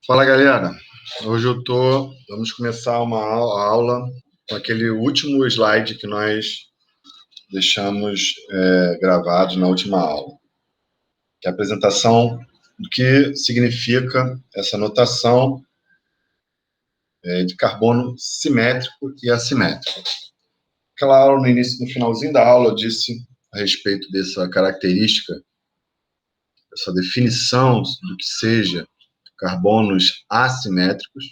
Fala, galera. Hoje vamos começar uma aula com aquele último slide que nós deixamos gravado na última aula, que é a apresentação do que significa essa notação de carbono simétrico e assimétrico. Aquela aula, no finalzinho da aula, eu disse a respeito dessa característica, essa definição do que seja carbonos assimétricos.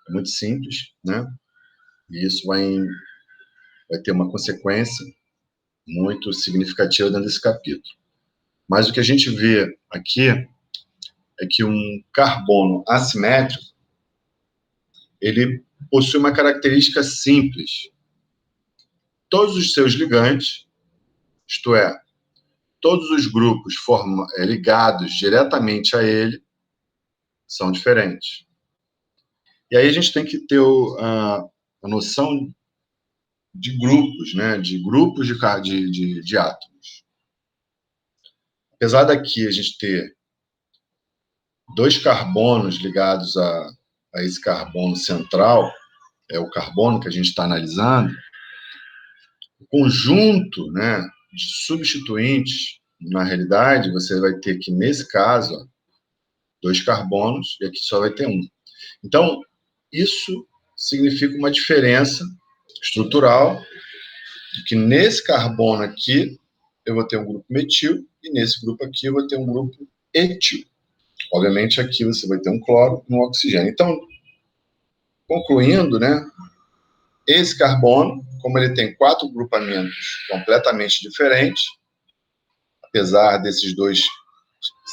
É muito simples, né? E isso vai ter uma consequência muito significativa dentro desse capítulo. Mas o que a gente vê aqui é que um carbono assimétrico, ele possui uma característica simples. Todos os seus ligantes, isto é, todos os grupos ligados diretamente a ele, são diferentes. E aí a gente tem que ter a noção de grupos, né? De grupos de átomos. Apesar daqui a gente ter dois carbonos ligados a esse carbono central, é o carbono que a gente está analisando, o conjunto, né, de substituintes, na realidade, você vai ter que, nesse caso, dois carbonos, e aqui só vai ter um. Então, isso significa uma diferença estrutural, de que nesse carbono aqui, eu vou ter um grupo metil, e nesse grupo aqui eu vou ter um grupo etil. Obviamente, aqui você vai ter um cloro e um oxigênio. Então, concluindo, né, esse carbono, como ele tem 4 grupamentos completamente diferentes, apesar desses dois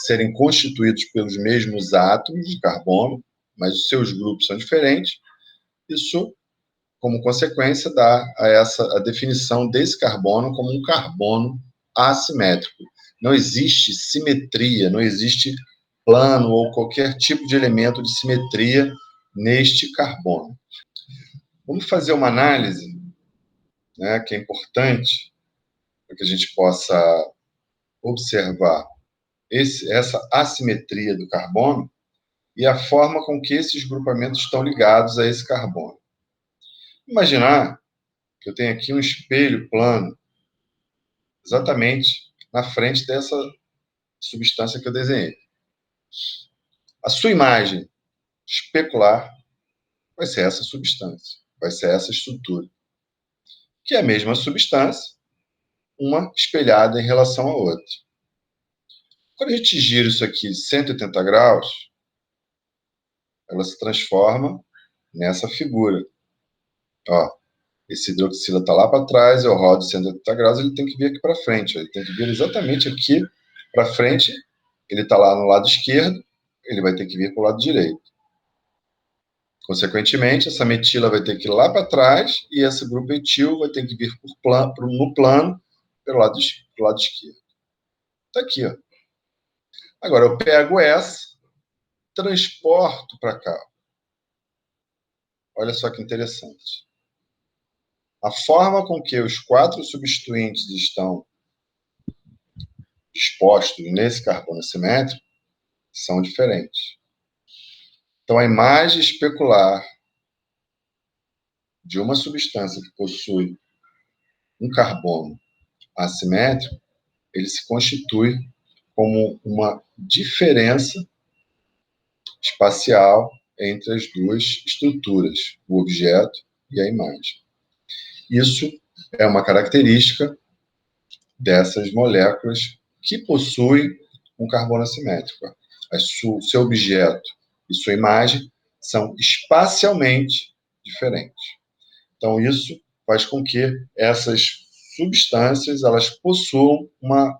serem constituídos pelos mesmos átomos de carbono, mas os seus grupos são diferentes, isso, como consequência, dá a definição desse carbono como um carbono assimétrico. Não existe simetria, não existe plano ou qualquer tipo de elemento de simetria neste carbono. Vamos fazer uma análise, né, que é importante para que a gente possa observar essa assimetria do carbono e a forma com que esses grupamentos estão ligados a esse carbono. Imaginar que eu tenho aqui um espelho plano exatamente na frente dessa substância que eu desenhei. A sua imagem especular vai ser essa substância, vai ser essa estrutura, que é a mesma substância, uma espelhada em relação à outra. Quando a gente gira isso aqui 180 graus, ela se transforma nessa figura. Ó, esse hidroxila está lá para trás, eu rodo 180 graus, ele tem que vir aqui para frente. Ele tem que vir exatamente aqui para frente. Ele está lá no lado esquerdo, ele vai ter que vir para o lado direito. Consequentemente, essa metila vai ter que ir lá para trás e esse grupo etil vai ter que vir no plano pelo lado esquerdo. Está aqui, ó. Agora, eu pego essa, transporto para cá. Olha só que interessante. A forma com que os 4 substituintes estão dispostos nesse carbono assimétrico são diferentes. Então, a imagem especular de uma substância que possui um carbono assimétrico, ele se constitui como uma diferença espacial entre as duas estruturas, o objeto e a imagem. Isso é uma característica dessas moléculas que possuem um carbono assimétrico. Seu objeto e sua imagem são espacialmente diferentes. Então, isso faz com que essas substâncias elas possuam uma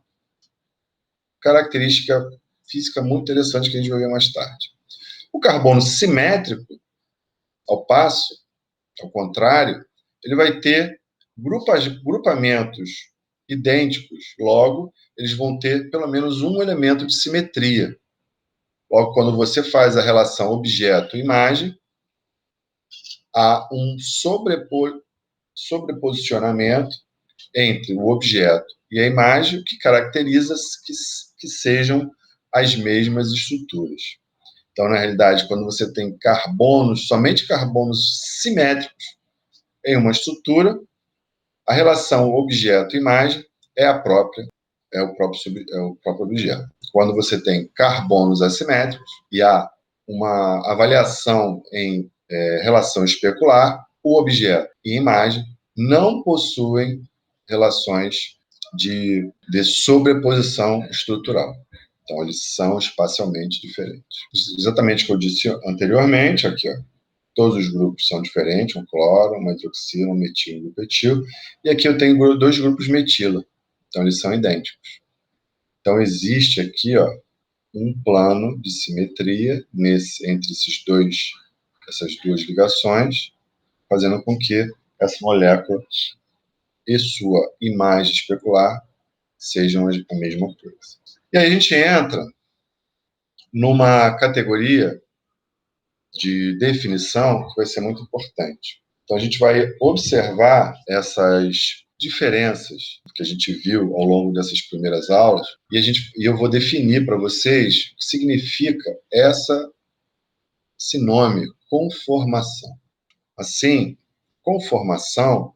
característica física muito interessante que a gente vai ver mais tarde. O carbono simétrico, ao contrário, ele vai ter grupamentos idênticos. Logo, eles vão ter pelo menos um elemento de simetria. Logo, quando você faz a relação objeto-imagem, há um sobreposicionamento entre o objeto e a imagem, que caracteriza que sejam as mesmas estruturas. Então, na realidade, quando você tem carbonos, somente carbonos simétricos em uma estrutura, a relação objeto-imagem é a própria, é o próprio objeto. Quando você tem carbonos assimétricos e há uma avaliação em relação especular, o objeto e imagem não possuem relações de sobreposição estrutural. Então, eles são espacialmente diferentes. Exatamente o que eu disse anteriormente, aqui, ó. Todos os grupos são diferentes, um cloro, uma hidroxila, um metilo, um grupo etil. E aqui eu tenho dois grupos metila. Então, eles são idênticos. Então, existe aqui, ó, um plano de simetria entre essas duas ligações, fazendo com que essa molécula e sua imagem especular sejam a mesma coisa. E aí a gente entra numa categoria de definição que vai ser muito importante. Então, a gente vai observar essas diferenças que a gente viu ao longo dessas primeiras aulas e eu vou definir para vocês o que significa esse nome, conformação. Assim, conformação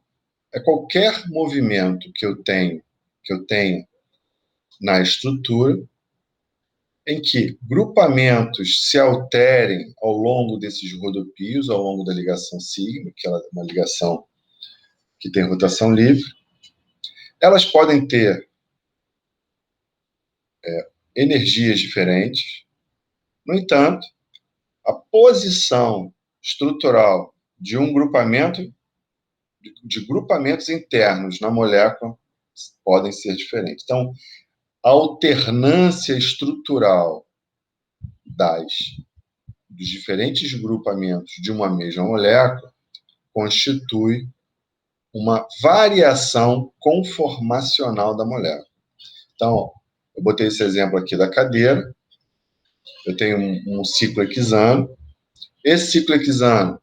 é qualquer movimento que eu tenho na estrutura em que grupamentos se alterem ao longo desses rodopios, ao longo da ligação sigma, que é uma ligação que tem rotação livre. Elas podem ter energias diferentes. No entanto, a posição estrutural de um grupamento, de grupamentos internos na molécula, podem ser diferentes. Então, a alternância estrutural dos diferentes grupamentos de uma mesma molécula constitui uma variação conformacional da molécula. Então, eu botei esse exemplo aqui da cadeira. Eu tenho um ciclo hexano. Esse ciclo hexano,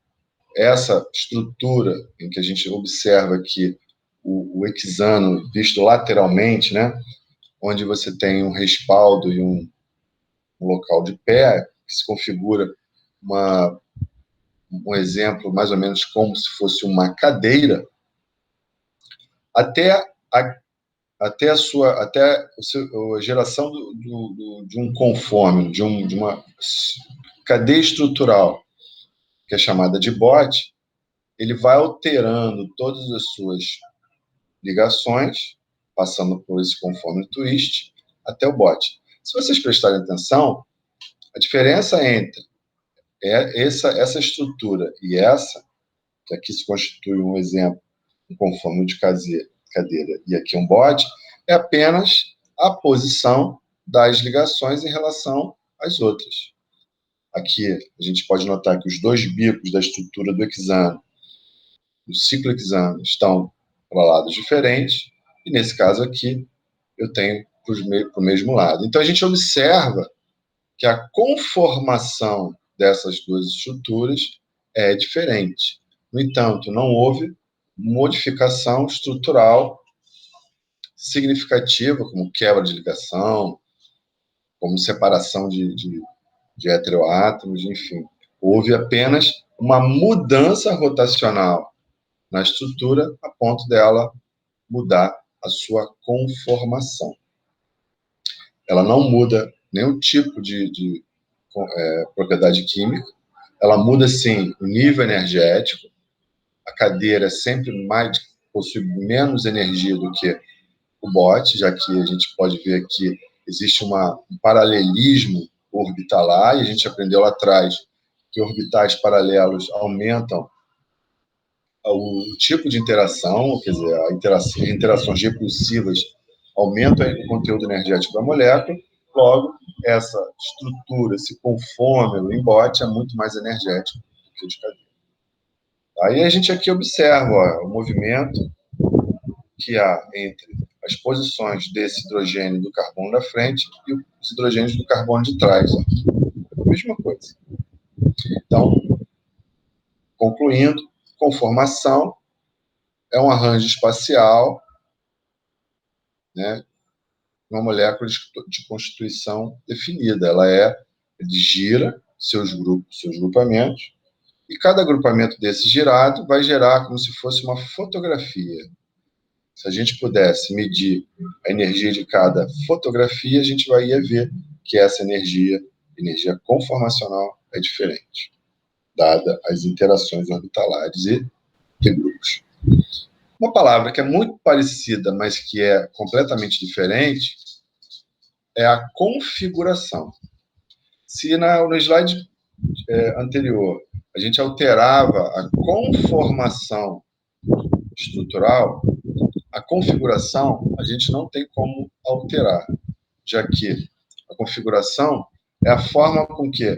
essa estrutura em que a gente observa aqui o hexano visto lateralmente, né, onde você tem um respaldo e um local de pé, que se configura um exemplo mais ou menos como se fosse uma cadeira, até a geração de um conforme, de uma cadeia estrutural, que é chamada de bote, ele vai alterando todas as suas ligações, passando por esse conforme twist, até o bote. Se vocês prestarem atenção, a diferença entre essa estrutura e essa, que aqui se constitui um exemplo, um conforme de cadeira, e aqui um bote, é apenas a posição das ligações em relação às outras. Aqui a gente pode notar que os dois bicos da estrutura do hexano, do ciclo hexano, estão para lados diferentes, e nesse caso aqui eu tenho para o mesmo lado. Então a gente observa que a conformação dessas duas estruturas é diferente. No entanto, não houve modificação estrutural significativa, como quebra de ligação, como separação de heteroátomos, enfim. Houve apenas uma mudança rotacional na estrutura a ponto dela mudar a sua conformação. Ela não muda nenhum tipo de propriedade química, ela muda, sim, o nível energético. A cadeira sempre possui menos energia do que o bote, já que a gente pode ver que existe um paralelismo orbitalar, e a gente aprendeu lá atrás que orbitais paralelos aumentam o tipo de interação, quer dizer, as interações repulsivas aumentam o conteúdo energético da molécula. Logo, essa estrutura, esse conforme, o embote, é muito mais energético do que o de cadeira. Aí a gente aqui observa o movimento que há entre as posições desse hidrogênio do carbono da frente e os hidrogênios do carbono de trás. Mesma coisa. Então, concluindo, conformação é um arranjo espacial, né, uma molécula de constituição definida. Ela gira seus grupos, seus grupamentos, e cada agrupamento desse girado vai gerar como se fosse uma fotografia. Se a gente pudesse medir a energia de cada fotografia, a gente vai ver que essa energia conformacional, é diferente, dada as interações orbitalares e de grupos. Uma palavra que é muito parecida, mas que é completamente diferente, é a configuração. Se no slide anterior a gente alterava a conformação estrutural, a configuração a gente não tem como alterar, já que a configuração é a forma com que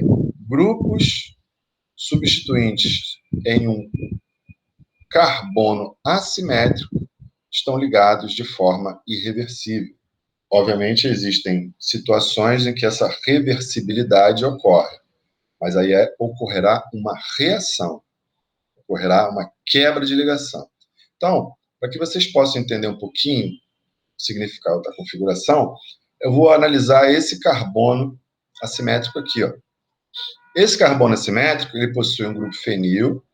grupos substituintes em um carbono assimétrico estão ligados de forma irreversível. Obviamente, existem situações em que essa reversibilidade ocorre, mas aí ocorrerá uma reação, ocorrerá uma quebra de ligação. Então, para que vocês possam entender um pouquinho o significado da configuração, eu vou analisar esse carbono assimétrico aqui, ó. Esse carbono assimétrico, ele possui um grupo fenil,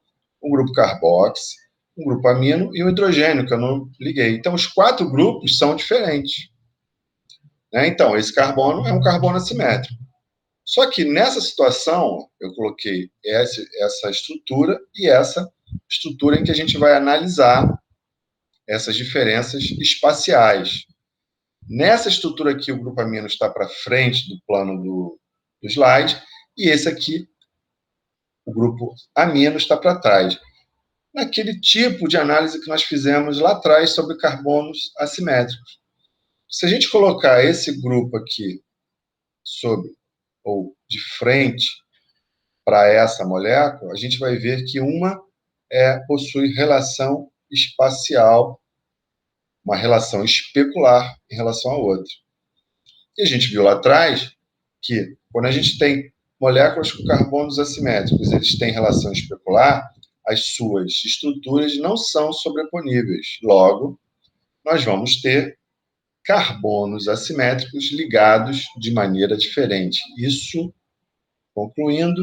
um grupo carboxy, um grupo amino e um hidrogênio, que eu não liguei. Então, os 4 grupos são diferentes. Então, esse carbono é um carbono assimétrico. Só que nessa situação, eu coloquei essa estrutura e essa estrutura em que a gente vai analisar essas diferenças espaciais. Nessa estrutura aqui, o grupo amino está para frente do plano do slide, e esse aqui, o grupo amino, está para trás. Naquele tipo de análise que nós fizemos lá atrás sobre carbonos assimétricos. Se a gente colocar esse grupo aqui sobre ou de frente para essa molécula, a gente vai ver que uma possui relação espacial, uma relação especular em relação à outra. E a gente viu lá atrás que, quando a gente tem moléculas com carbonos assimétricos, eles têm relação especular, as suas estruturas não são sobreponíveis. Logo, nós vamos ter carbonos assimétricos ligados de maneira diferente. Isso, concluindo,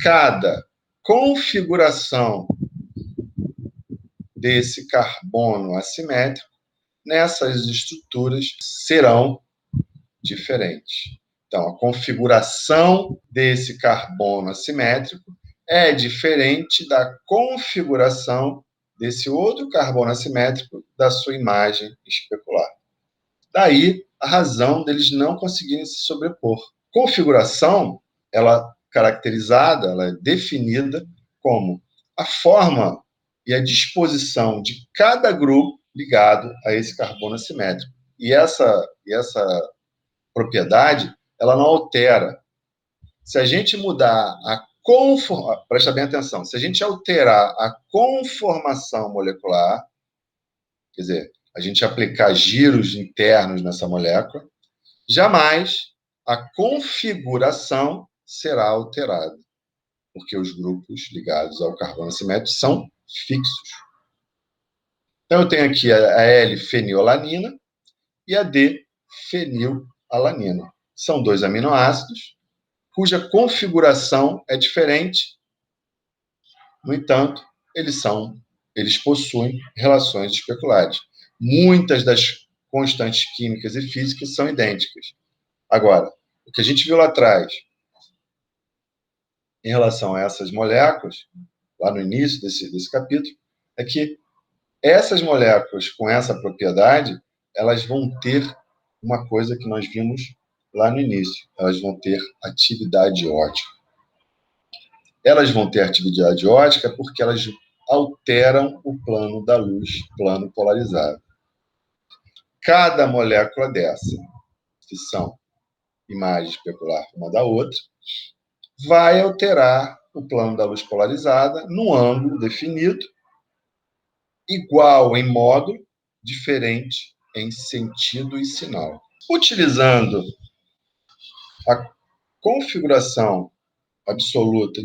cada configuração desse carbono assimétrico nessas estruturas serão diferentes. Então, a configuração desse carbono assimétrico é diferente da configuração desse outro carbono assimétrico da sua imagem especular. Daí a razão deles não conseguirem se sobrepor. Configuração, ela caracterizada, ela é definida como a forma e a disposição de cada grupo ligado a esse carbono assimétrico. E essa propriedade, ela não altera. Se a gente mudar presta bem atenção, se a gente alterar a conformação molecular, quer dizer, a gente aplicar giros internos nessa molécula, jamais a configuração será alterada, porque os grupos ligados ao carbono assimétrico são fixos. Então, eu tenho aqui a L-fenilalanina e a D-fenilalanina. São 2 aminoácidos, cuja configuração é diferente. No entanto, eles possuem relações especulares. Muitas das constantes químicas e físicas são idênticas. Agora, o que a gente viu lá atrás, em relação a essas moléculas, lá no início desse capítulo, é que essas moléculas com essa propriedade, elas vão ter uma coisa que nós vimos lá no início, elas vão ter atividade ótica. Elas vão ter atividade ótica porque elas alteram o plano da luz, plano polarizado. Cada molécula dessa, que são imagem especular uma da outra, vai alterar o plano da luz polarizada num ângulo definido, igual em módulo, diferente em sentido e sinal. Utilizando a configuração absoluta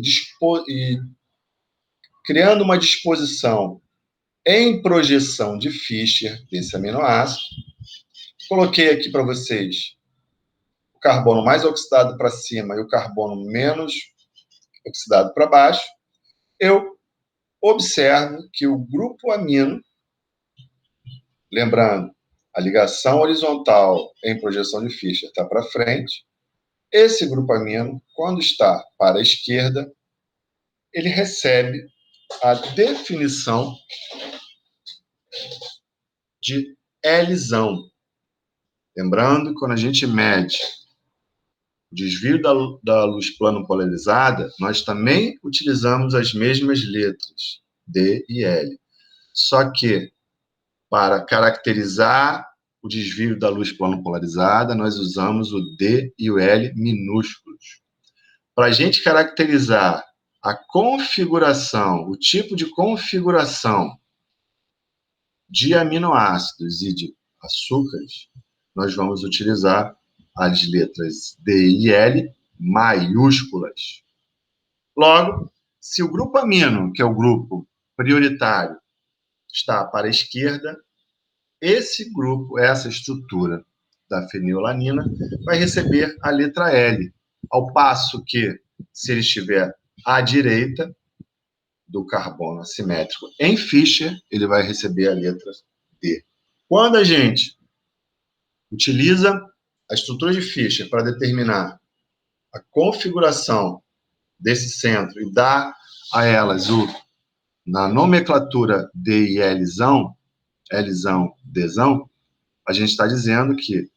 e criando uma disposição em projeção de Fischer desse aminoácido, coloquei aqui para vocês carbono mais oxidado para cima e o carbono menos oxidado para baixo, eu observo que o grupo amino, lembrando, a ligação horizontal em projeção de Fischer está para frente, esse grupo amino, quando está para a esquerda, ele recebe a definição de Lzão. Lembrando, quando a gente mede o desvio da luz plano polarizada, nós também utilizamos as mesmas letras, D e L. Só que, para caracterizar o desvio da luz plano polarizada, nós usamos o D e o L minúsculos. Para a gente caracterizar a configuração, o tipo de configuração de aminoácidos e de açúcares, nós vamos utilizar as letras D e L maiúsculas. Logo, se o grupo amino, que é o grupo prioritário, está para a esquerda, esse grupo, essa estrutura da fenilalanina, vai receber a letra L, ao passo que, se ele estiver à direita do carbono assimétrico em Fischer, ele vai receber a letra D. Quando a gente utiliza a estrutura de Fischer para determinar a configuração desse centro e dá a elas na nomenclatura D e Lzão, Lzão, Dzão, a gente está dizendo que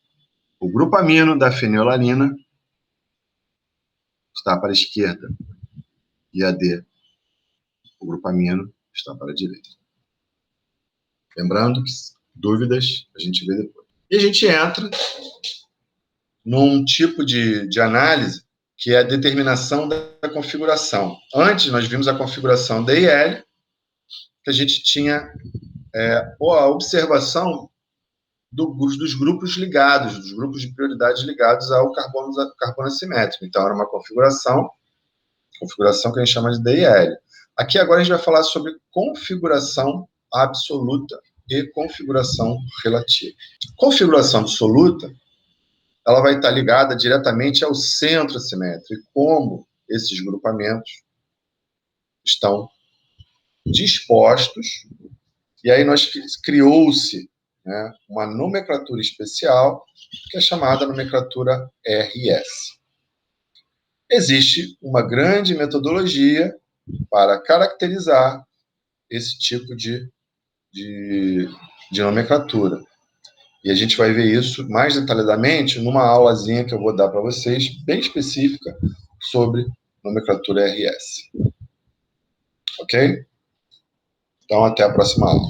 o grupo amino da fenilalanina está para a esquerda e a D, o grupo amino, está para a direita. Lembrando que dúvidas a gente vê depois. E a gente entra num tipo de análise que é a determinação da configuração. Antes, nós vimos a configuração D e L, que a gente tinha a observação dos grupos ligados, dos grupos de prioridade ligados ao carbono assimétrico. Então, era uma configuração que a gente chama de D e L. Aqui, agora, a gente vai falar sobre configuração absoluta e configuração relativa. Configuração absoluta, ela vai estar ligada diretamente ao centro assimétrico e como esses grupamentos estão dispostos. E aí criou-se, né, uma nomenclatura especial que é chamada nomenclatura RS. Existe uma grande metodologia para caracterizar esse tipo de nomenclatura. E a gente vai ver isso mais detalhadamente numa aulazinha que eu vou dar para vocês, bem específica, sobre nomenclatura RS. Ok? Então, até a próxima aula.